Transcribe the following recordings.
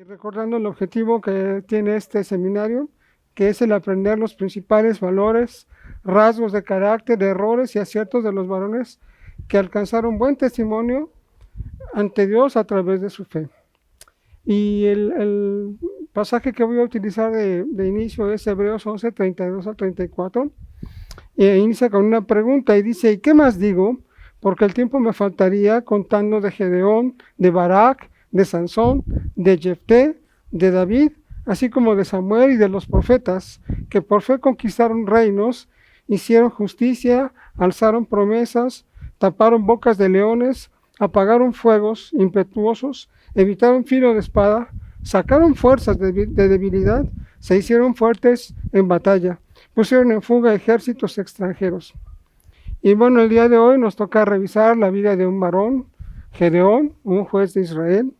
Y recordando el objetivo que tiene este seminario, que es el aprender los principales valores, rasgos de carácter, errores y aciertos de los varones que alcanzaron buen testimonio ante Dios a través de su fe. Y el pasaje que voy a utilizar de inicio es Hebreos 11, 32 al 34. Inicia con una pregunta y dice: ¿y qué más digo? Porque el tiempo me faltaría contando de Gedeón, de Barak, de Sansón, de Jefté, de David, así como de Samuel y de los profetas, que por fe conquistaron reinos, hicieron justicia, alzaron promesas, taparon bocas de leones, apagaron fuegos impetuosos, evitaron filo de espada, sacaron fuerzas de debilidad, se hicieron fuertes en batalla, pusieron en fuga ejércitos extranjeros. Y bueno, el día de hoy nos toca revisar la vida de un varón, Gedeón, un juez de Israel.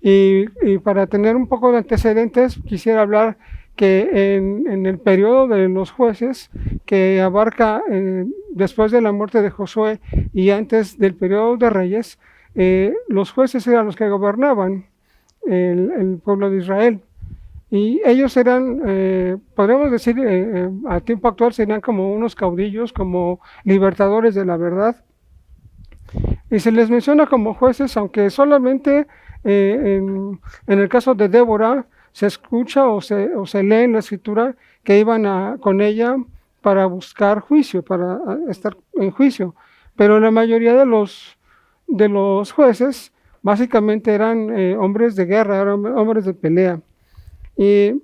Y para tener un poco de antecedentes, quisiera hablar que en el periodo de los jueces, que abarca después de la muerte de Josué y antes del periodo de reyes, los jueces eran los que gobernaban el pueblo de Israel. Y ellos eran, podríamos decir, a tiempo actual serían como unos caudillos, como libertadores de la verdad. Y se les menciona como jueces, aunque solamente en el caso de Débora se escucha o se lee en la escritura que iban con ella para buscar juicio, para estar en juicio. Pero la mayoría de los jueces básicamente eran hombres de guerra, eran hombres de pelea. Y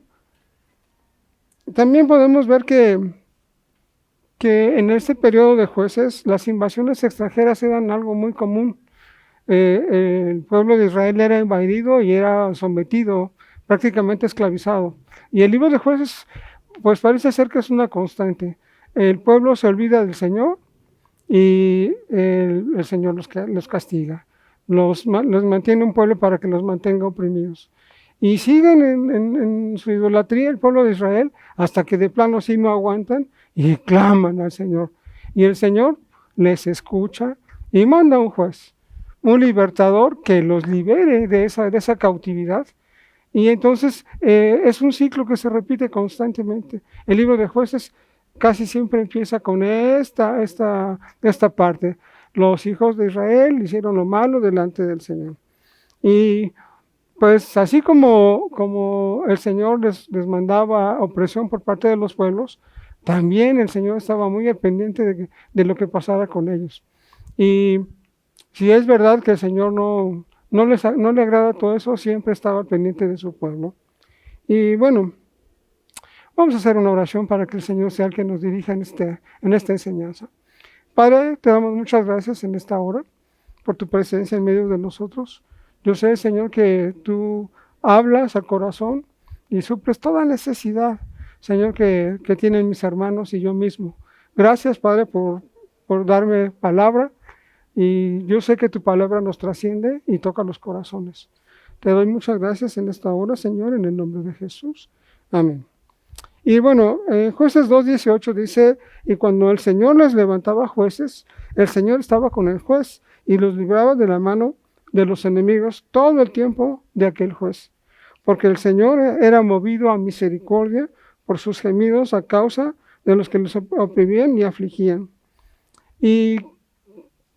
también podemos ver que en este periodo de jueces las invasiones extranjeras eran algo muy común. El pueblo de Israel era invadido y era sometido, prácticamente esclavizado. Y el libro de Jueces, pues parece ser que es una constante. El pueblo se olvida del Señor y el Señor los castiga. Los mantiene un pueblo para que los mantenga oprimidos. Y siguen en su idolatría el pueblo de Israel hasta que de plano sí no aguantan y claman al Señor. Y el Señor les escucha y manda un juez, un libertador que los libere de esa cautividad. Y entonces es un ciclo que se repite constantemente. El libro de Jueces casi siempre empieza con esta parte. Los hijos de Israel hicieron lo malo delante del Señor. Y pues así como el Señor les mandaba opresión por parte de los pueblos, también el Señor estaba muy al pendiente de lo que pasara con ellos. Y si es verdad que el Señor no le agrada todo eso, siempre estaba al pendiente de su pueblo. Y bueno, vamos a hacer una oración para que el Señor sea el que nos dirija en esta enseñanza. Padre, te damos muchas gracias en esta hora por tu presencia en medio de nosotros. Yo sé, Señor, que tú hablas al corazón y suples toda necesidad, Señor, que tienen mis hermanos y yo mismo. Gracias, Padre, por darme palabra, y yo sé que tu palabra nos trasciende y toca los corazones. Te doy muchas gracias en esta hora, Señor, en el nombre de Jesús. Amén. Y bueno, Jueces 2:18 dice: y cuando el Señor les levantaba jueces, el Señor estaba con el juez y los libraba de la mano de los enemigos todo el tiempo de aquel juez, porque el Señor era movido a misericordia por sus gemidos a causa de los que los oprimían y afligían. Y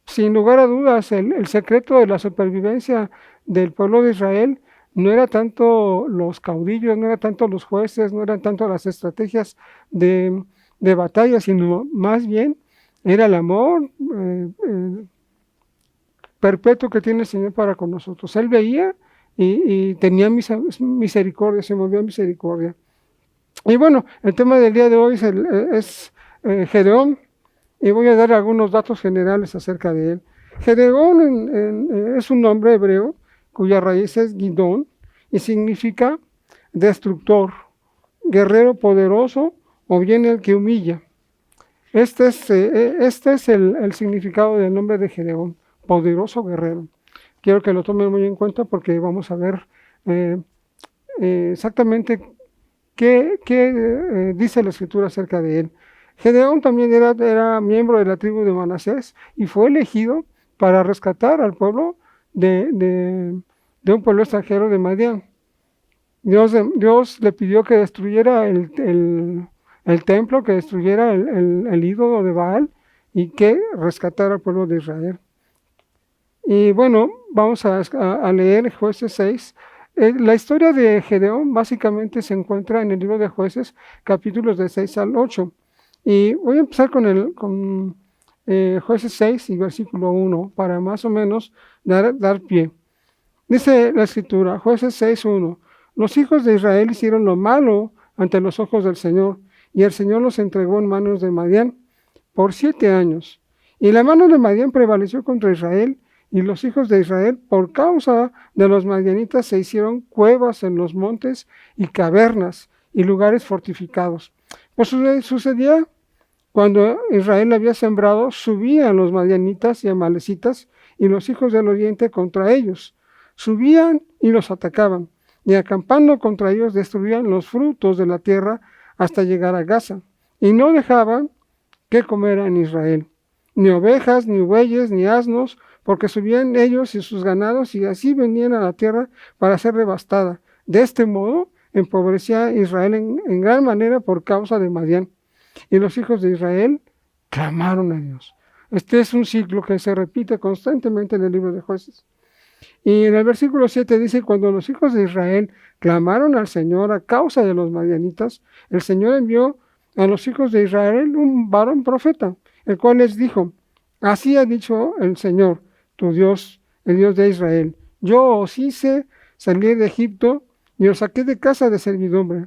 sin lugar a dudas, el secreto de la supervivencia del pueblo de Israel no era tanto los caudillos, no era tanto los jueces, no eran tanto las estrategias de batalla, sino más bien era el amor perpetuo que tiene el Señor para con nosotros. Él veía y tenía misericordia, se movió a misericordia. Y bueno, el tema del día de hoy es Gedeón, y voy a dar algunos datos generales acerca de él. Gedeón es un nombre hebreo cuya raíz es Gidón y significa destructor, guerrero poderoso o bien el que humilla. Este es el significado del nombre de Gedeón, poderoso guerrero. Quiero que lo tomen muy en cuenta porque vamos a ver exactamente qué dice la escritura acerca de él. Gedeón también era miembro de la tribu de Manasés y fue elegido para rescatar al pueblo de de un pueblo extranjero de Madián. Dios le pidió que destruyera el templo, que destruyera el ídolo de Baal y que rescatara al pueblo de Israel. Y bueno, vamos a leer Jueces 6. La historia de Gedeón básicamente se encuentra en el libro de Jueces, capítulos de 6 al 8. Y voy a empezar con Jueces 6 y versículo 1 para más o menos dar pie. Dice la escritura, Jueces 6:1, los hijos de Israel hicieron lo malo ante los ojos del Señor, y el Señor los entregó en manos de Madián por 7 años. Y la mano de Madián prevaleció contra Israel, y los hijos de Israel, por causa de los madianitas, se hicieron cuevas en los montes y cavernas y lugares fortificados. Pues sucedía cuando Israel había sembrado, subían los madianitas y amalecitas y los hijos del oriente contra ellos. Subían y los atacaban, y acampando contra ellos destruían los frutos de la tierra hasta llegar a Gaza, y no dejaban que comer en Israel, ni ovejas, ni bueyes, ni asnos, porque subían ellos y sus ganados, y así venían a la tierra para ser devastada. De este modo empobrecía Israel en gran manera por causa de Madián. Y los hijos de Israel clamaron a Dios. Este es un ciclo que se repite constantemente en el libro de Jueces. Y en el versículo 7 dice, cuando los hijos de Israel clamaron al Señor a causa de los madianitas, el Señor envió a los hijos de Israel un varón profeta, el cual les dijo, así ha dicho el Señor, tu Dios, el Dios de Israel, yo os hice salir de Egipto y os saqué de casa de servidumbre.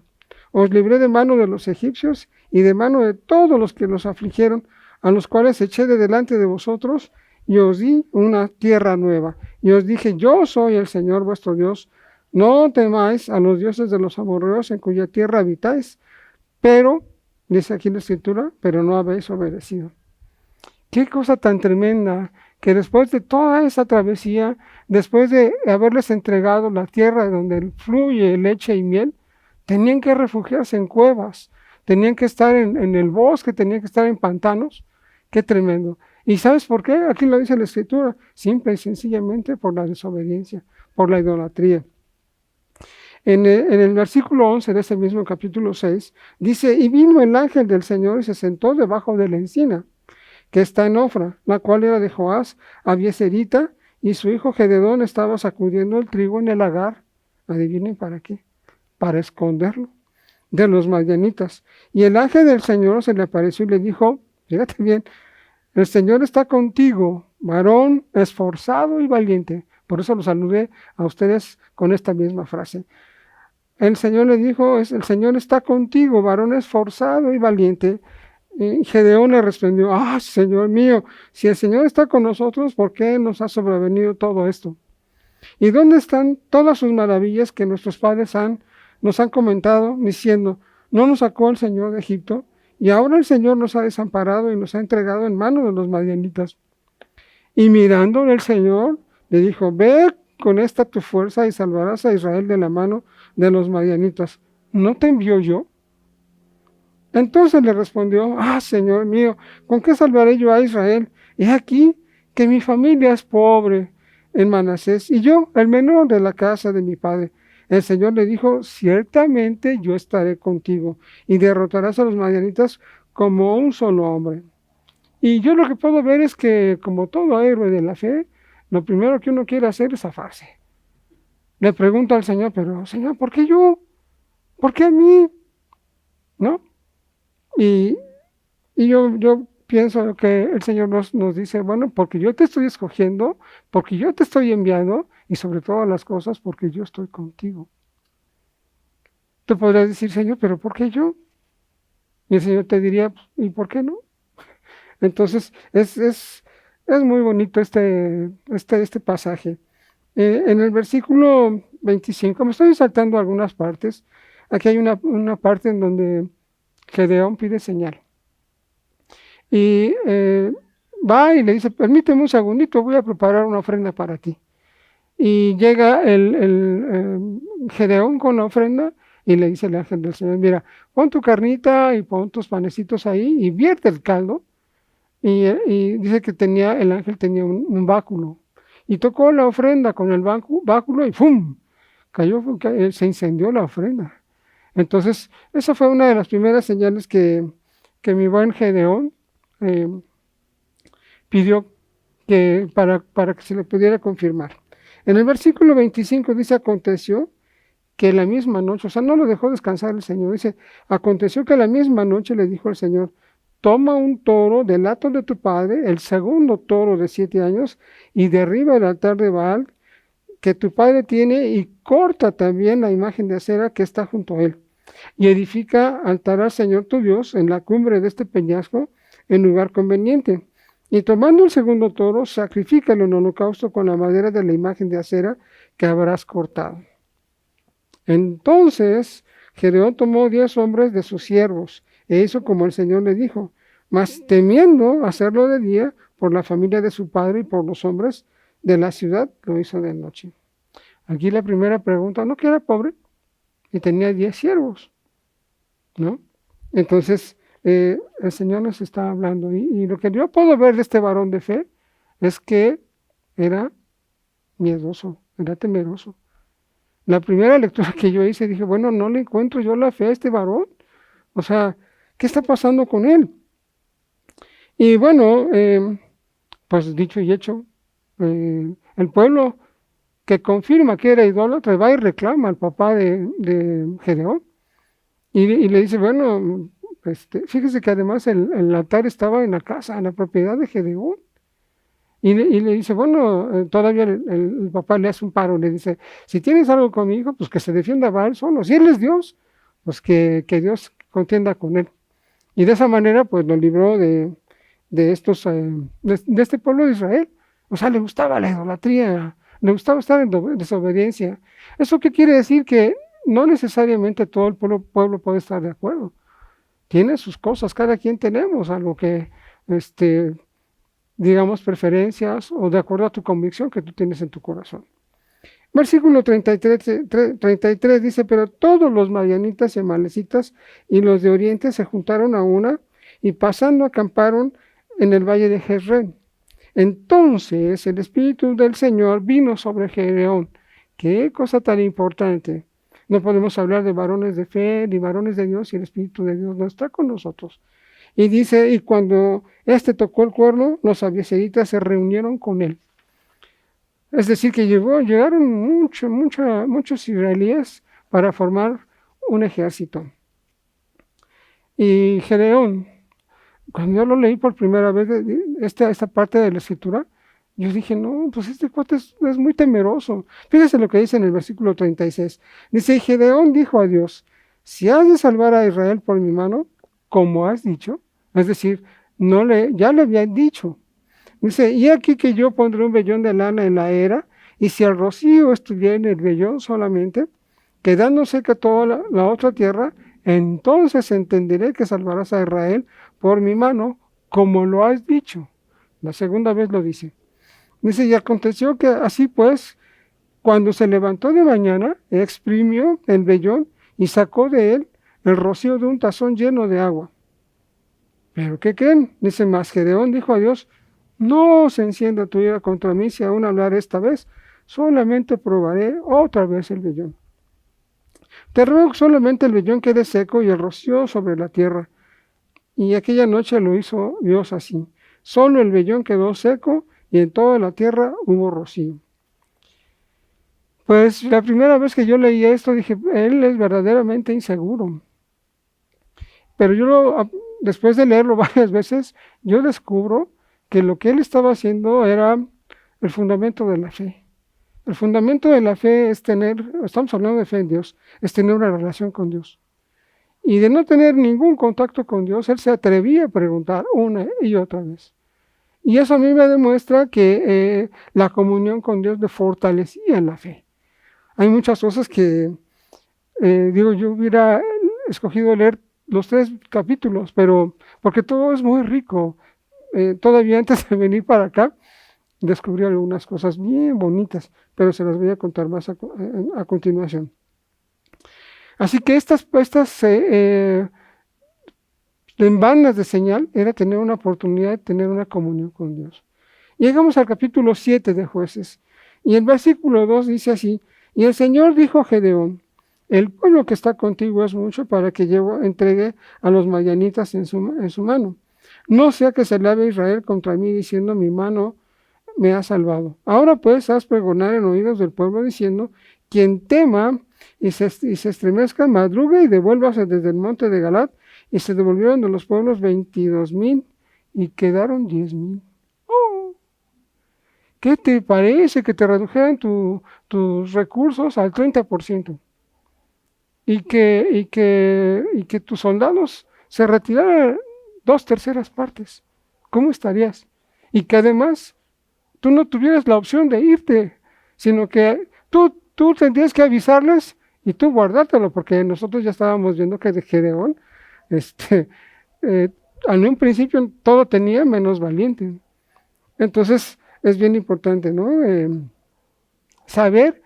Os libré de mano de los egipcios y de mano de todos los que los afligieron, a los cuales eché de delante de vosotros, y os di una tierra nueva. Y os dije, yo soy el Señor vuestro Dios. No temáis a los dioses de los amorreos en cuya tierra habitáis. Pero, dice aquí la escritura, pero no habéis obedecido. Qué cosa tan tremenda, que después de toda esa travesía, después de haberles entregado la tierra donde fluye leche y miel, tenían que refugiarse en cuevas, tenían que estar en el bosque, tenían que estar en pantanos. Qué tremendo. ¿Y sabes por qué? Aquí lo dice la escritura, simple y sencillamente por la desobediencia, por la idolatría. En el versículo 11 de ese mismo capítulo 6, dice, y vino el ángel del Señor y se sentó debajo de la encina, que está en Ofra, la cual era de Joás, Abieserita, y su hijo Gedeón estaba sacudiendo el trigo en el lagar. Adivinen para qué, para esconderlo de los madianitas. Y el ángel del Señor se le apareció y le dijo, fíjate bien, el Señor está contigo, varón esforzado y valiente. Por eso lo saludé a ustedes con esta misma frase. El Señor le dijo, el Señor está contigo, varón esforzado y valiente. Y Gedeón le respondió, Señor mío, si el Señor está con nosotros, ¿por qué nos ha sobrevenido todo esto? ¿Y dónde están todas sus maravillas que nuestros padres nos han comentado, diciendo, no nos sacó el Señor de Egipto? Y ahora el Señor nos ha desamparado y nos ha entregado en manos de los madianitas. Y mirándole el Señor, le dijo, ve con esta tu fuerza y salvarás a Israel de la mano de los madianitas. ¿No te envió yo? Entonces le respondió, Señor mío, ¿con qué salvaré yo a Israel? He aquí que mi familia es pobre en Manasés y yo, el menor de la casa de mi padre. El Señor le dijo, ciertamente yo estaré contigo y derrotarás a los madianitas como un solo hombre. Y yo lo que puedo ver es que, como todo héroe de la fe, lo primero que uno quiere hacer es zafarse. Le pregunta al Señor, pero Señor, ¿por qué yo? ¿Por qué a mí? ¿No? Y yo pienso que el Señor nos dice, bueno, porque yo te estoy escogiendo, porque yo te estoy enviando, y sobre todas las cosas, porque yo estoy contigo. Tú podrás decir, Señor, ¿pero por qué yo? Y el Señor te diría, ¿y por qué no? Entonces, es muy bonito este pasaje. En el versículo 25, me estoy saltando algunas partes. Aquí hay una parte en donde Gedeón pide señal. Y va y le dice, permíteme un segundito, voy a preparar una ofrenda para ti. Y llega el Gedeón con la ofrenda y le dice el ángel del Señor, mira, pon tu carnita y pon tus panecitos ahí y vierte el caldo. Y dice que el ángel tenía un báculo. y tocó la ofrenda con el báculo y ¡fum! Se incendió la ofrenda. Entonces, esa fue una de las primeras señales que mi buen Gedeón pidió para que se le pudiera confirmar. En el versículo 25 dice, aconteció que la misma noche, o sea, no lo dejó descansar el Señor, dice, aconteció que la misma noche le dijo el Señor, toma un toro del hato de tu padre, el segundo toro de 7 años, y derriba el altar de Baal que tu padre tiene, y corta también la imagen de acera que está junto a él, y edifica altar al Señor tu Dios en la cumbre de este peñasco, en lugar conveniente. Y tomando el segundo toro, sacrifícalo en holocausto con la madera de la imagen de acera que habrás cortado. Entonces Gedeón tomó 10 hombres de sus siervos, e hizo como el Señor le dijo, mas temiendo hacerlo de día, por la familia de su padre y por los hombres de la ciudad, lo hizo de noche. Aquí la primera pregunta, ¿no que era pobre? Y tenía 10 siervos, ¿no? Entonces, el Señor nos está hablando, y lo que yo puedo ver de este varón de fe es que era miedoso, era temeroso. La primera lectura que yo hice, dije, bueno, no le encuentro yo la fe a este varón. O sea, ¿qué está pasando con él? Y bueno, pues dicho y hecho, el pueblo que confirma que era idólatra va y reclama al papá de Gedeón. Y le dice, bueno, fíjese que además el altar estaba en la casa, en la propiedad de Gedeón. Y le dice, bueno, todavía el papá le hace un paro, le dice, si tienes algo con mi hijo, pues que se defienda Baal solo. Si él es Dios, pues que Dios contienda con él. Y de esa manera, pues lo libró de este pueblo de Israel. O sea, le gustaba la idolatría, le gustaba estar en desobediencia. ¿Eso qué quiere decir? Que no necesariamente todo el pueblo puede estar de acuerdo. Tiene sus cosas, cada quien tenemos algo que, digamos, preferencias o de acuerdo a tu convicción que tú tienes en tu corazón. Versículo 33 dice, pero todos los madianitas y amalecitas y los de oriente se juntaron a una y pasando acamparon en el valle de Jezreel. Entonces el Espíritu del Señor vino sobre Gedeón. Qué cosa tan importante. No podemos hablar de varones de fe ni varones de Dios si el Espíritu de Dios no está con nosotros. Y dice, y cuando tocó el cuerno, los abiezeritas se reunieron con él. Es decir, que llegaron muchos israelíes para formar un ejército. Y Gedeón, cuando yo lo leí por primera vez, esta parte de la escritura, yo dije, no, pues este cuate es muy temeroso. Fíjese lo que dice en el versículo 36. Dice, Gedeón dijo a Dios, si has de salvar a Israel por mi mano, como has dicho, es decir, ya le habían dicho. Dice, y aquí que yo pondré un vellón de lana en la era, y si el rocío estuviera en el vellón solamente, quedando seca toda la otra tierra, entonces entenderé que salvarás a Israel por mi mano, como lo has dicho. La segunda vez lo dice. Dice, y aconteció que así pues, cuando se levantó de mañana, exprimió el vellón y sacó de él el rocío de un tazón lleno de agua. ¿Pero qué creen? Dice, mas Gedeón dijo a Dios, no se encienda tu ira contra mí si aún hablar esta vez, solamente probaré otra vez el vellón. Te ruego que solamente el vellón quede seco y el rocío sobre la tierra. Y aquella noche lo hizo Dios así. Solo el vellón quedó seco y en toda la tierra hubo rocío. Pues la primera vez que yo leí esto dije, él es verdaderamente inseguro. Pero después de leerlo varias veces, yo descubro que lo que él estaba haciendo era el fundamento de la fe. El fundamento de la fe es estamos hablando de fe en Dios, es tener una relación con Dios. Y de no tener ningún contacto con Dios, él se atrevía a preguntar una y otra vez. Y eso a mí me demuestra que la comunión con Dios le fortalecía en la fe. Hay muchas cosas que, yo hubiera escogido leer los 3 capítulos, pero porque todo es muy rico. Todavía antes de venir para acá, descubrí algunas cosas bien bonitas, pero se las voy a contar más a continuación. Así que estas bandas de señal era tener una oportunidad de tener una comunión con Dios. Llegamos al capítulo 7 de Jueces. Y el versículo 2 dice así: y el Señor dijo a Gedeón: el pueblo que está contigo es mucho para que yo entregue a los madianitas en su mano. No sea que se lave Israel contra mí diciendo: mi mano me ha salvado. Ahora pues haz pregonar en oídos del pueblo diciendo: quien tema y se estremezca, madrugue y devuélvase desde el monte de Galat. Y se devolvieron de los pueblos 22,000 y quedaron 10,000. Oh, ¿qué te parece que te redujeran tus recursos al 30%? Y que tus soldados se retiraran 2/3 partes. ¿Cómo estarías? Y que además tú no tuvieras la opción de irte, sino que tú tendrías que avisarles y tú guardártelo, porque nosotros ya estábamos viendo que de Gedeón, eh, en un principio todo tenía menos valiente. Entonces es bien importante, ¿no? Saber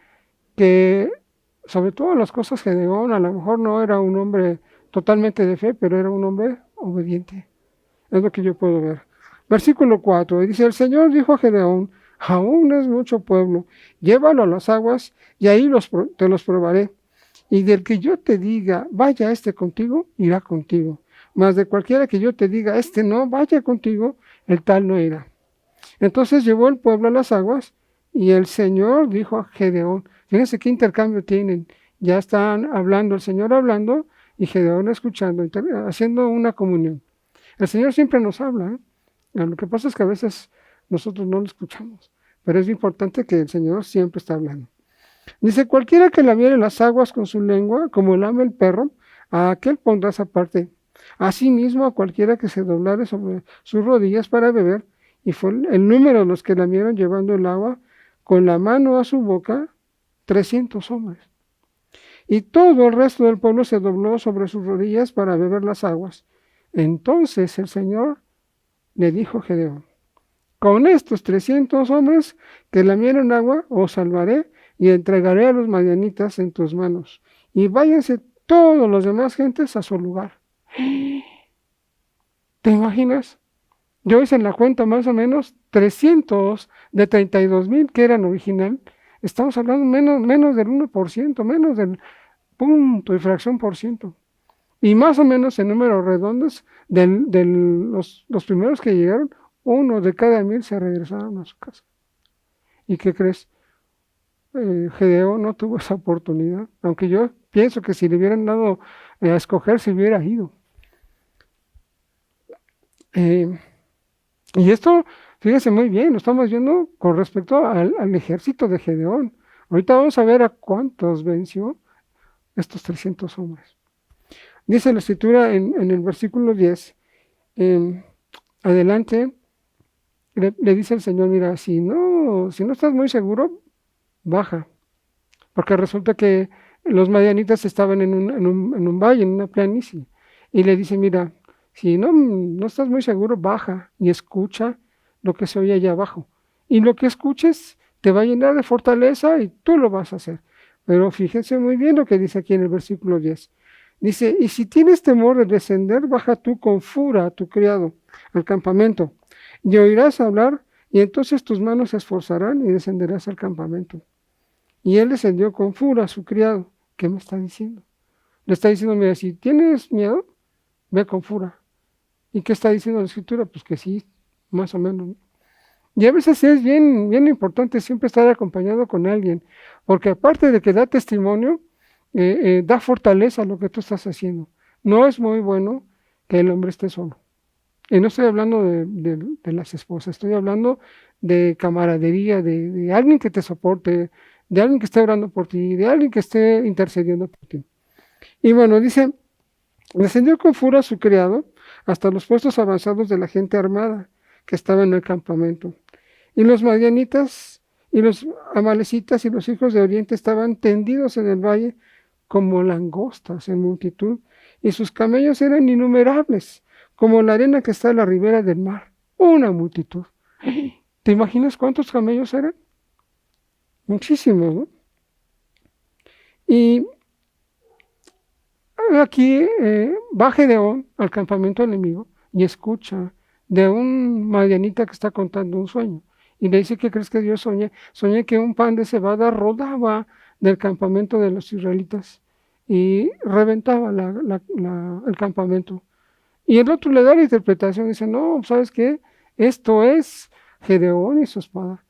que sobre todo las cosas Gedeón a lo mejor no era un hombre totalmente de fe, pero era un hombre obediente. Es lo que yo puedo ver. Versículo 4, dice: el Señor dijo a Gedeón: aún es mucho pueblo, llévalo a las aguas y ahí te los probaré. Y del que yo te diga: vaya este contigo, irá contigo. Mas de cualquiera que yo te diga: este no vaya contigo, el tal no irá. Entonces llevó el pueblo a las aguas y el Señor dijo a Gedeón. Fíjense qué intercambio tienen. Ya están hablando, el Señor hablando y Gedeón escuchando, haciendo una comunión. El Señor siempre nos habla, ¿eh? Lo que pasa es que a veces nosotros no lo escuchamos, pero es importante que el Señor siempre está hablando. Dice: cualquiera que lamiere las aguas con su lengua, como lame el perro, a aquel pondrás aparte. Asimismo, a cualquiera que se doblare sobre sus rodillas para beber. Y fue el número de los que lamieron llevando el agua con la mano a su boca, 300 hombres. Y todo el resto del pueblo se dobló sobre sus rodillas para beber las aguas. Entonces el Señor le dijo a Gedeón: con estos 300 hombres que lamieron agua, os salvaré y entregaré a los madianitas en tus manos. Y váyanse todos los demás gentes a su lugar. ¿Te imaginas? Yo hice en la cuenta más o menos 300 de 32,000 que eran original. Estamos hablando menos del 1%, menos del punto y fracción por ciento. Y más o menos en números redondos, de los primeros que llegaron, 1 de cada 1,000 se regresaron a su casa. ¿Y qué crees? Gedeón no tuvo esa oportunidad, aunque yo pienso que si le hubieran dado a escoger, se hubiera ido. Y esto, fíjese muy bien, lo estamos viendo con respecto al ejército de Gedeón. Ahorita vamos a ver a cuántos venció estos 300 hombres. Dice la escritura en el versículo 10, adelante, le dice el Señor: mira, si no estás muy seguro, baja. Porque resulta que los madianitas estaban en un valle, en una planicie. Y le dice: mira, si no estás muy seguro, baja y escucha lo que se oye allá abajo. Y lo que escuches te va a llenar de fortaleza y tú lo vas a hacer. Pero fíjense muy bien lo que dice aquí en el versículo 10. Dice: y si tienes temor de descender, baja tú con fura a tu criado al campamento, y oirás hablar, y entonces tus manos se esforzarán y descenderás al campamento. Y él descendió con fura a su criado. ¿Qué me está diciendo? Le está diciendo: mira, si tienes miedo, ve con fura. ¿Y qué está diciendo la escritura? Pues que sí, más o menos. Y a veces es bien, bien importante siempre estar acompañado con alguien, porque aparte de que da testimonio, da fortaleza a lo que tú estás haciendo. No es muy bueno que el hombre esté solo. Y no estoy hablando de las esposas, estoy hablando de camaradería, de alguien que te soporte, de alguien que esté orando por ti, de alguien que esté intercediendo por ti. Y bueno, dice: descendió con fura su criado hasta los puestos avanzados de la gente armada que estaba en el campamento. Y los madianitas y los amalecitas y los hijos de Oriente estaban tendidos en el valle como langostas en multitud, y sus camellos eran innumerables, como la arena que está a la ribera del mar. Una multitud. ¿Te imaginas cuántos camellos eran? Muchísimos, ¿no? Y aquí va Gedeón al campamento enemigo y escucha de un madianita que está contando un sueño. Y le dice, ¿qué crees que Dios soñé? Soñé que un pan de cebada rodaba del campamento de los israelitas y reventaba el campamento. Y el otro le da la interpretación, dice, no, ¿sabes qué? Esto es Gedeón y su espada.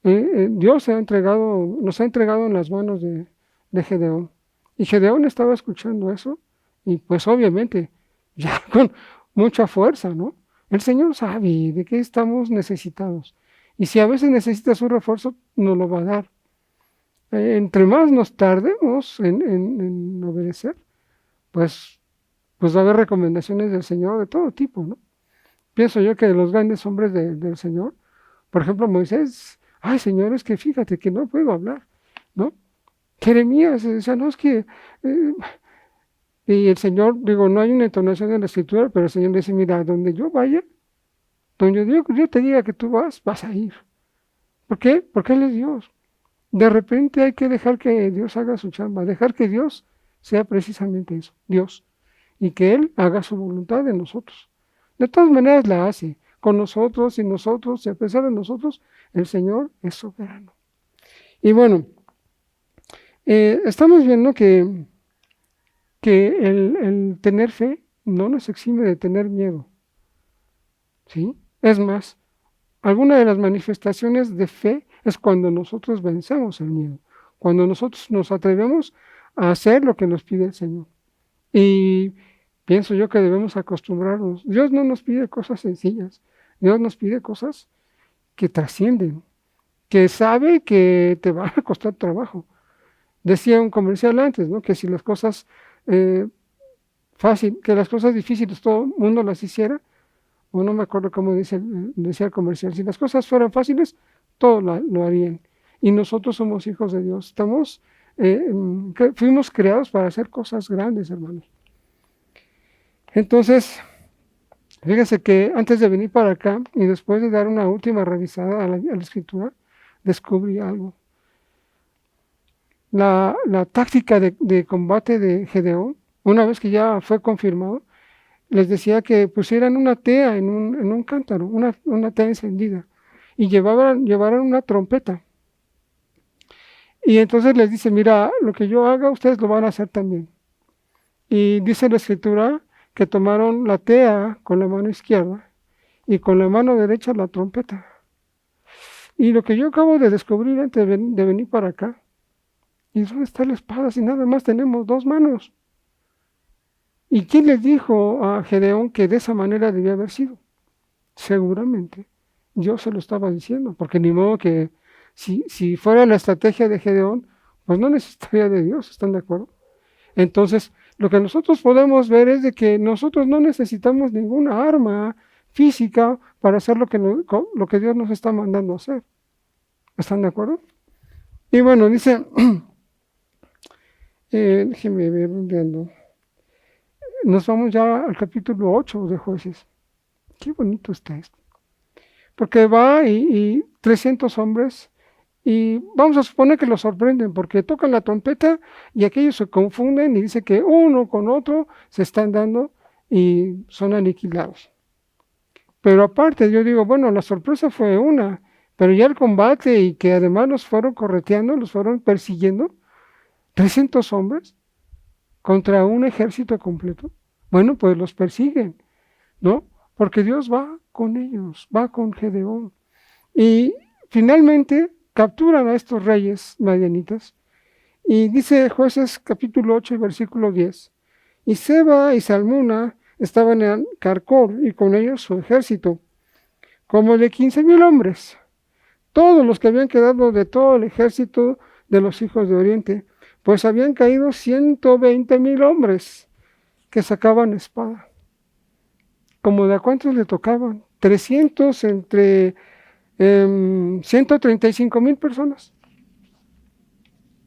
Dios nos ha entregado en las manos de Gedeón. Y Gedeón estaba escuchando eso, y pues obviamente, ya con mucha fuerza, ¿no? El Señor sabe de qué estamos necesitados. Y si a veces necesitas un refuerzo, nos lo va a dar. Entre más nos tardemos en obedecer, pues va a haber recomendaciones del Señor de todo tipo, ¿no? Pienso yo que de los grandes hombres del Señor, por ejemplo, Moisés, ay, Señor, es que fíjate que no puedo hablar, ¿no? Jeremías decía, no, es que... y el Señor, digo, no hay una entonación en la Escritura, pero el Señor dice, mira, donde yo vaya, donde yo te diga que tú vas a ir. ¿Por qué? Porque Él es Dios. De repente hay que dejar que Dios haga su chamba, dejar que Dios sea precisamente eso, Dios, y que Él haga su voluntad en nosotros. De todas maneras la hace, con nosotros y nosotros, y a pesar de nosotros, el Señor es soberano. Y bueno, estamos viendo que el tener fe no nos exime de tener miedo, ¿sí? Es más, alguna de las manifestaciones de fe es cuando nosotros vencemos el miedo, cuando nosotros nos atrevemos a hacer lo que nos pide el Señor. Y pienso yo que debemos acostumbrarnos. Dios no nos pide cosas sencillas, Dios nos pide cosas que trascienden, que sabe que te van a costar trabajo. Decía un comercial antes, ¿no? Que si las cosas que las cosas difíciles todo el mundo las hiciera, o no me acuerdo cómo decía el comercial, si las cosas fueran fáciles, todos lo harían. Y nosotros somos hijos de Dios, fuimos creados para hacer cosas grandes, hermanos. Entonces, fíjense que antes de venir para acá y después de dar una última revisada a la Escritura, descubrí algo. La táctica de combate de Gedeón, una vez que ya fue confirmado, les decía que pusieran una tea en un cántaro, una tea encendida, y llevaran una trompeta. Y entonces les dice, mira, lo que yo haga, ustedes lo van a hacer también. Y dice la Escritura que tomaron la tea con la mano izquierda y con la mano derecha la trompeta. Y lo que yo acabo de descubrir antes de venir para acá, ¿y dónde está la espada si nada más tenemos 2 manos? ¿Y quién les dijo a Gedeón que de esa manera debía haber sido? Seguramente Dios se lo estaba diciendo, porque ni modo que si fuera la estrategia de Gedeón, pues no necesitaría de Dios, ¿están de acuerdo? Entonces, lo que nosotros podemos ver es de que nosotros no necesitamos ninguna arma física para hacer lo que Dios nos está mandando a hacer. ¿Están de acuerdo? Y bueno, dice, déjenme ver dónde. Nos vamos ya al capítulo 8 de Jueces. Qué bonito está esto. Porque va y 300 hombres, y vamos a suponer que los sorprenden, porque tocan la trompeta y aquellos se confunden y dice que uno con otro se están dando y son aniquilados. Pero aparte yo digo, bueno, la sorpresa fue una, pero ya el combate y que además los fueron correteando, los fueron persiguiendo, 300 hombres contra un ejército completo, bueno, pues los persiguen, ¿no? Porque Dios va con ellos, va con Gedeón. Y finalmente capturan a estos reyes madianitas. Y dice Jueces capítulo 8 y versículo 10. Y Seba y Salmuna estaban en Carcor y con ellos su ejército, como de 15,000 hombres. Todos los que habían quedado de todo el ejército de los hijos de Oriente, pues habían caído 120,000 hombres que sacaban espada. ¿Como de a cuántos le tocaban? 300 entre 135,000 personas.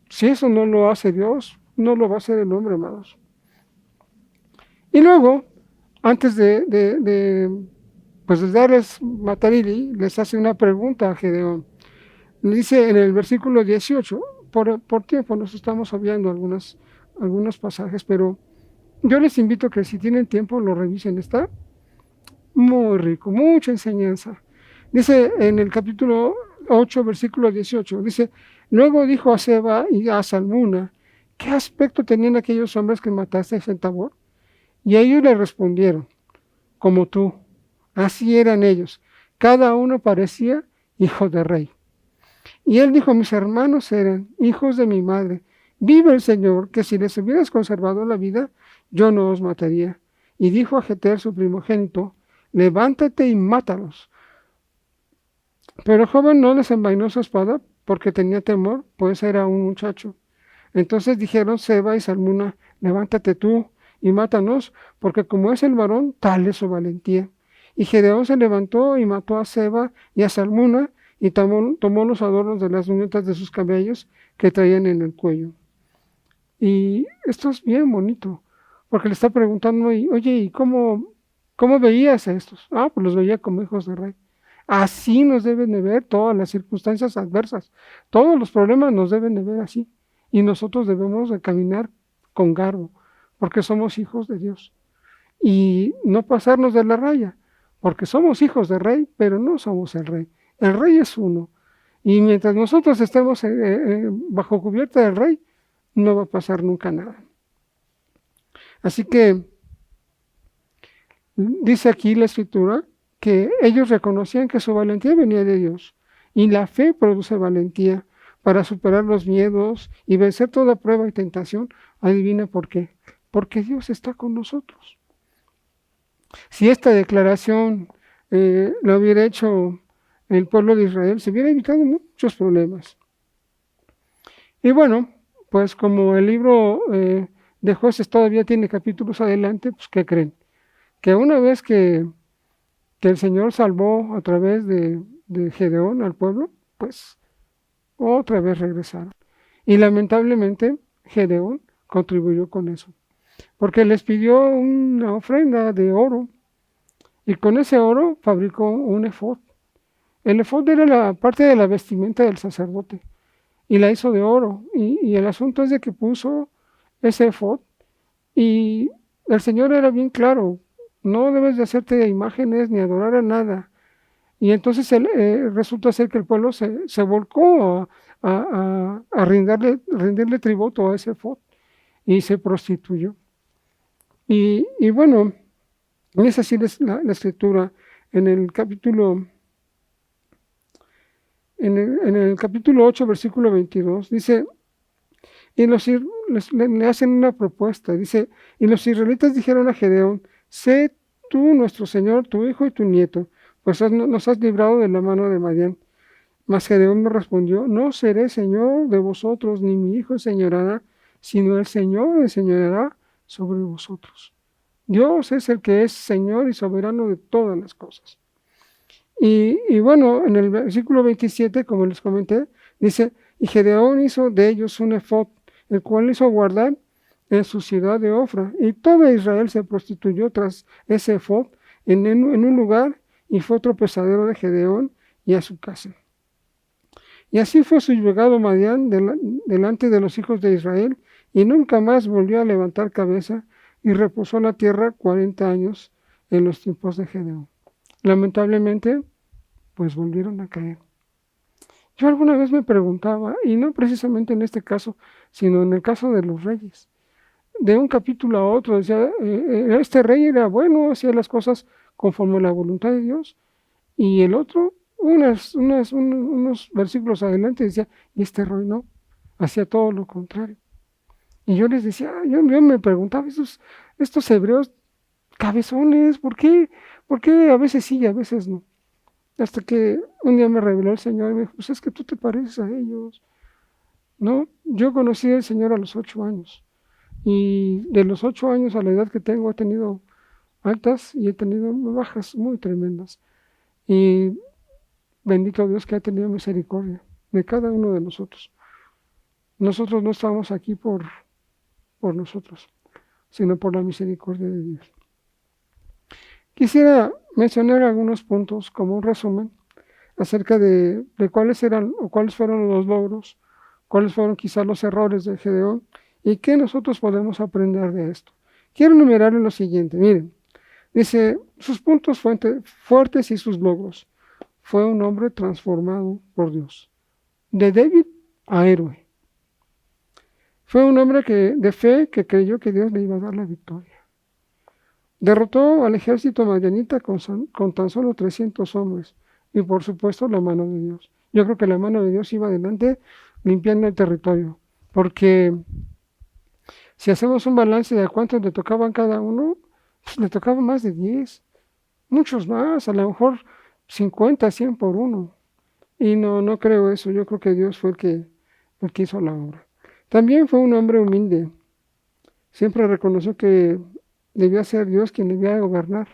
Si eso no lo hace Dios, no lo va a hacer el hombre, amados. Y luego, antes de darles matarili, les hace una pregunta a Gedeón. Le dice en el versículo 18, por tiempo nos estamos obviando algunos pasajes, pero yo les invito a que si tienen tiempo lo revisen. Está muy rico, mucha enseñanza. Dice en el capítulo 8, versículo 18, dice, luego dijo a Seba y a Salmuna, ¿qué aspecto tenían aquellos hombres que mataste en Tabor? Y ellos le respondieron, como tú, así eran ellos, cada uno parecía hijo de rey. Y él dijo, mis hermanos eran hijos de mi madre, vive el Señor, que si les hubieras conservado la vida, yo no os mataría. Y dijo a Jeter, su primogénito, levántate y mátalos. Pero el joven no desenvainó su espada porque tenía temor, pues era un muchacho. Entonces dijeron Seba y Salmuna, levántate tú y mátanos, porque como es el varón, tal es su valentía. Y Gedeón se levantó y mató a Seba y a Salmuna, y tomó los adornos de las uñetas de sus cabellos que traían en el cuello. Y esto es bien bonito, porque le está preguntando, oye, ¿y cómo veías a estos? Ah, pues los veía como hijos de rey. Así nos deben de ver todas las circunstancias adversas. Todos los problemas nos deben de ver así. Y nosotros debemos de caminar con garbo, porque somos hijos de Dios. Y no pasarnos de la raya, porque somos hijos del rey, pero no somos el rey. El rey es uno. Y mientras nosotros estemos bajo cubierta del rey, no va a pasar nunca nada. Así que dice aquí la escritura que ellos reconocían que su valentía venía de Dios. Y la fe produce valentía para superar los miedos y vencer toda prueba y tentación. Adivina por qué. Porque Dios está con nosotros. Si esta declaración la hubiera hecho el pueblo de Israel, se hubiera evitado muchos problemas. Y bueno, pues como el libro de Jueces todavía tiene capítulos adelante, pues ¿qué creen? Que una vez que el Señor salvó a través de Gedeón al pueblo, pues otra vez regresaron. Y lamentablemente Gedeón contribuyó con eso, porque les pidió una ofrenda de oro, y con ese oro fabricó un efod. El efod era la parte de la vestimenta del sacerdote, y la hizo de oro, y el asunto es de que puso ese efod, y el Señor era bien claro, no debes de hacerte imágenes ni adorar a nada. Y entonces resulta ser que el pueblo se volcó a rendirle tributo a ese efod y se prostituyó. Y bueno, es así la escritura en el capítulo 8, versículo 22, dice, y le hacen una propuesta, dice, y los israelitas dijeron a Gedeón, sé tú nuestro Señor, tu hijo y tu nieto, pues nos has librado de la mano de Madián. Mas Gedeón me respondió, no seré Señor de vosotros, ni mi hijo enseñoreará, sino el Señor enseñoreará sobre vosotros. Dios es el que es Señor y soberano de todas las cosas. Y bueno, en el versículo 27, como les comenté, dice, y Gedeón hizo de ellos un efod, el cual hizo guardar en su ciudad de Ofra, y todo Israel se prostituyó tras ese efod en un lugar, y fue tropezadero de Gedeón y a su casa. Y así fue subyugado Madián delante de los hijos de Israel, y nunca más volvió a levantar cabeza, y reposó la tierra 40 años en los tiempos de Gedeón. Lamentablemente, pues volvieron a caer. Yo alguna vez me preguntaba, y no precisamente en este caso, sino en el caso de los reyes, de un capítulo a otro, decía, este rey era bueno, hacía las cosas conforme a la voluntad de Dios, y el otro, unos versículos adelante, decía, y este rey no, hacía todo lo contrario. Y yo les decía, yo me preguntaba, estos hebreos cabezones, ¿por qué a veces sí y a veces no? Hasta que un día me reveló el Señor y me dijo, pues es que tú te pareces a ellos, ¿no? Yo conocí al Señor a los 8 años, y de los 8 años a la edad que tengo he tenido altas y he tenido bajas muy tremendas, y bendito Dios que ha tenido misericordia de cada uno de nosotros. Nosotros no estamos aquí por nosotros, sino por la misericordia de Dios. Quisiera mencionar algunos puntos como un resumen acerca de cuáles fueron los logros, cuáles fueron quizás los errores de Gedeón y qué nosotros podemos aprender de esto. Quiero enumerar lo siguiente, miren, dice sus puntos fuertes y sus logros. fue un hombre transformado por Dios, de débil a héroe. Fue un hombre de fe que creyó que Dios le iba a dar la victoria. Derrotó al ejército madianita con tan solo 300 hombres y por supuesto la mano de Dios. Yo creo que la mano de Dios iba adelante limpiando el territorio, porque si hacemos un balance de a cuántos le tocaban cada uno, pues le tocaban más de 10, muchos más, a lo mejor 50, 100 por uno. Y no creo eso, yo creo que Dios fue el que hizo la obra. También fue un hombre humilde, siempre reconoció que debía ser Dios quien debía gobernar.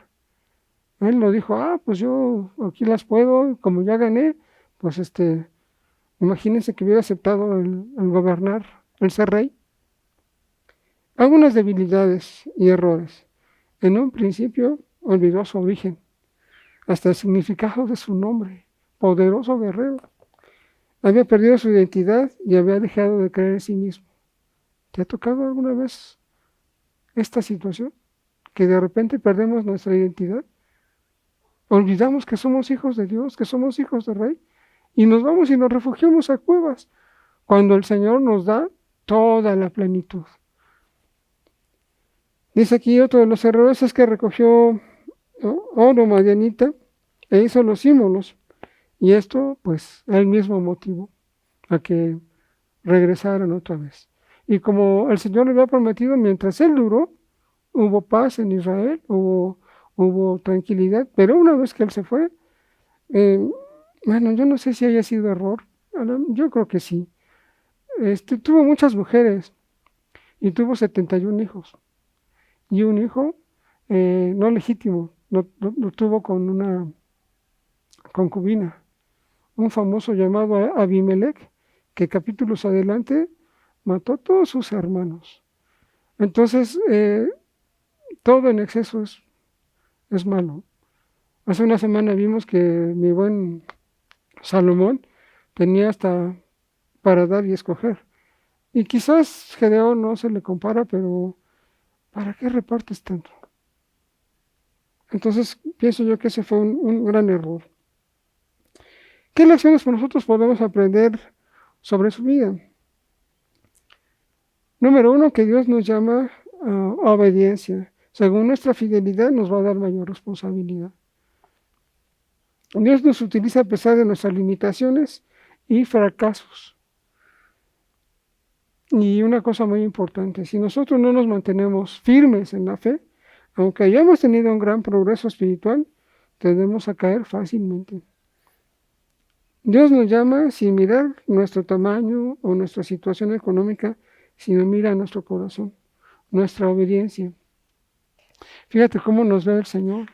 Él no dijo, pues yo aquí las puedo, como ya gané, pues imagínense que hubiera aceptado el gobernar, el ser rey. Algunas debilidades y errores. En un principio olvidó su origen, hasta el significado de su nombre, poderoso guerrero. Había perdido su identidad y había dejado de creer en sí mismo. ¿Te ha tocado alguna vez esta situación? Que de repente perdemos nuestra identidad. Olvidamos que somos hijos de Dios, que somos hijos del Rey, y nos vamos y nos refugiamos a cuevas, cuando el Señor nos da toda la plenitud. Dice aquí otro de los errores es que recogió oro madianita e hizo los símbolos, y esto pues el mismo motivo a que regresaran otra vez. Y como el Señor le había prometido, mientras él duró, hubo paz en Israel, hubo tranquilidad, pero una vez que él se fue, bueno, yo no sé si haya sido error, yo creo que sí. Tuvo muchas mujeres y tuvo 71 hijos, y un hijo no legítimo, lo tuvo con una concubina, un famoso llamado Abimelech, que capítulos adelante mató a todos sus hermanos. Entonces, todo en exceso es malo. Hace una semana vimos que mi buen Salomón tenía hasta para dar y escoger. Y quizás Gedeón no se le compara, pero ¿para qué repartes tanto? Entonces, pienso yo que ese fue un gran error. ¿Qué lecciones nosotros podemos aprender sobre su vida? Número 1, que Dios nos llama a obediencia. Según nuestra fidelidad nos va a dar mayor responsabilidad. Dios nos utiliza a pesar de nuestras limitaciones y fracasos. Y una cosa muy importante, si nosotros no nos mantenemos firmes en la fe, aunque hayamos tenido un gran progreso espiritual, tendemos a caer fácilmente. Dios nos llama sin mirar nuestro tamaño o nuestra situación económica, sino mira nuestro corazón, nuestra obediencia. Fíjate cómo nos ve el Señor,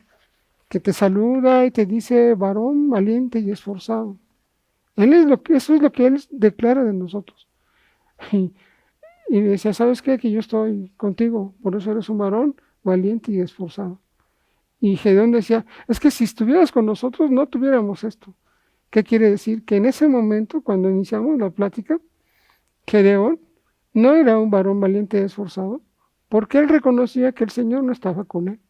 que te saluda y te dice varón valiente y esforzado. Eso es lo que Él declara de nosotros. Y decía, ¿sabes qué? Que yo estoy contigo, por eso eres un varón valiente y esforzado. Y Gedeón decía, es que si estuvieras con nosotros no tuviéramos esto. ¿Qué quiere decir? Que en ese momento, cuando iniciamos la plática, Gedeón no era un varón valiente y esforzado, porque él reconocía que el Señor no estaba con él.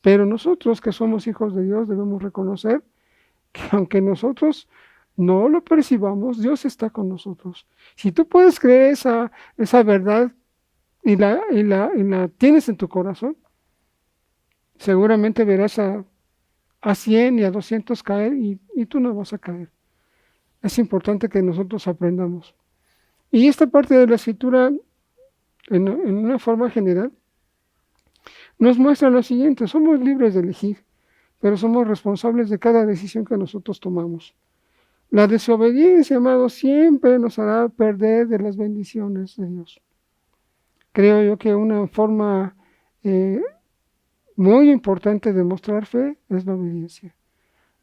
Pero nosotros que somos hijos de Dios debemos reconocer que aunque nosotros no lo percibamos, Dios está con nosotros. Si tú puedes creer esa verdad y la tienes en tu corazón, seguramente verás a 100 y a 200 caer y tú no vas a caer. Es importante que nosotros aprendamos. Y esta parte de la escritura, en una forma general, nos muestra lo siguiente: somos libres de elegir, pero somos responsables de cada decisión que nosotros tomamos. La desobediencia, amados, siempre nos hará perder de las bendiciones de Dios. Creo yo que una forma muy importante de mostrar fe es la obediencia.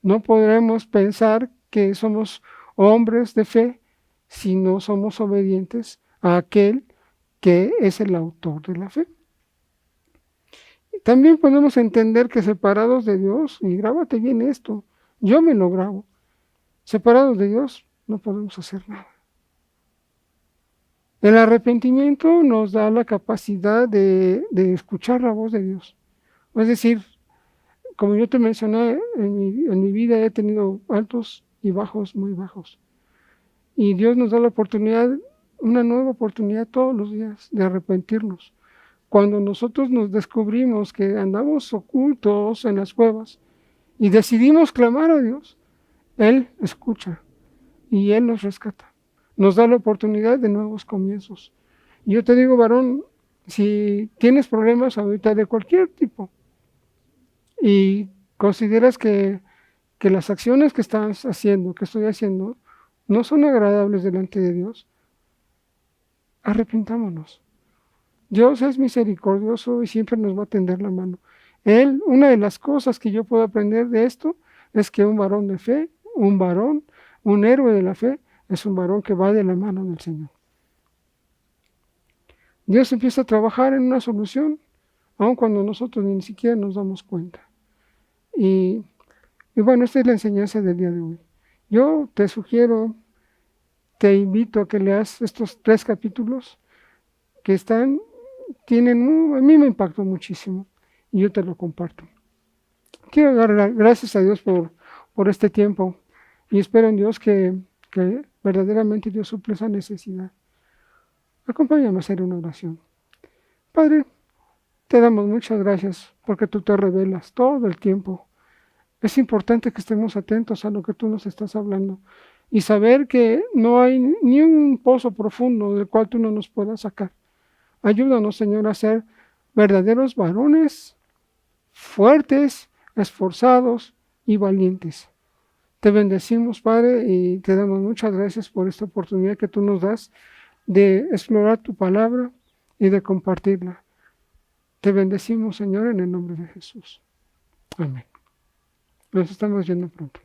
No podremos pensar que somos hombres de fe si no somos obedientes a aquel que es el autor de la fe. También podemos entender que separados de Dios, y grábate bien esto, yo me lo grabo, separados de Dios no podemos hacer nada. El arrepentimiento nos da la capacidad de escuchar la voz de Dios. Es decir, como yo te mencioné, en mi vida he tenido altos y bajos, muy bajos. Y Dios nos da la oportunidad, una nueva oportunidad todos los días de arrepentirnos. Cuando nosotros nos descubrimos que andamos ocultos en las cuevas y decidimos clamar a Dios, Él escucha y Él nos rescata. Nos da la oportunidad de nuevos comienzos. Y yo te digo, varón, si tienes problemas ahorita de cualquier tipo y consideras que las acciones que estás haciendo, que estoy haciendo, no son agradables delante de Dios, arrepintámonos. Dios es misericordioso y siempre nos va a tender la mano. Él, una de las cosas que yo puedo aprender de esto es que un varón de fe, un héroe de la fe, es un varón que va de la mano del Señor. Dios empieza a trabajar en una solución, aun cuando nosotros ni siquiera nos damos cuenta. Y bueno, esta es la enseñanza del día de hoy. Yo te sugiero, te invito a que leas estos 3 capítulos que a mí me impactó muchísimo y yo te lo comparto. Quiero dar gracias a Dios por este tiempo y espero en Dios que verdaderamente Dios suple esa necesidad. Acompáñame a hacer una oración. Padre, te damos muchas gracias porque tú te revelas todo el tiempo. Es importante que estemos atentos a lo que tú nos estás hablando y saber que no hay ni un pozo profundo del cual tú no nos puedas sacar. Ayúdanos, Señor, a ser verdaderos varones, fuertes, esforzados y valientes. Te bendecimos, Padre, y te damos muchas gracias por esta oportunidad que tú nos das de explorar tu palabra y de compartirla. Te bendecimos, Señor, en el nombre de Jesús. Amén. Nos estamos viendo pronto.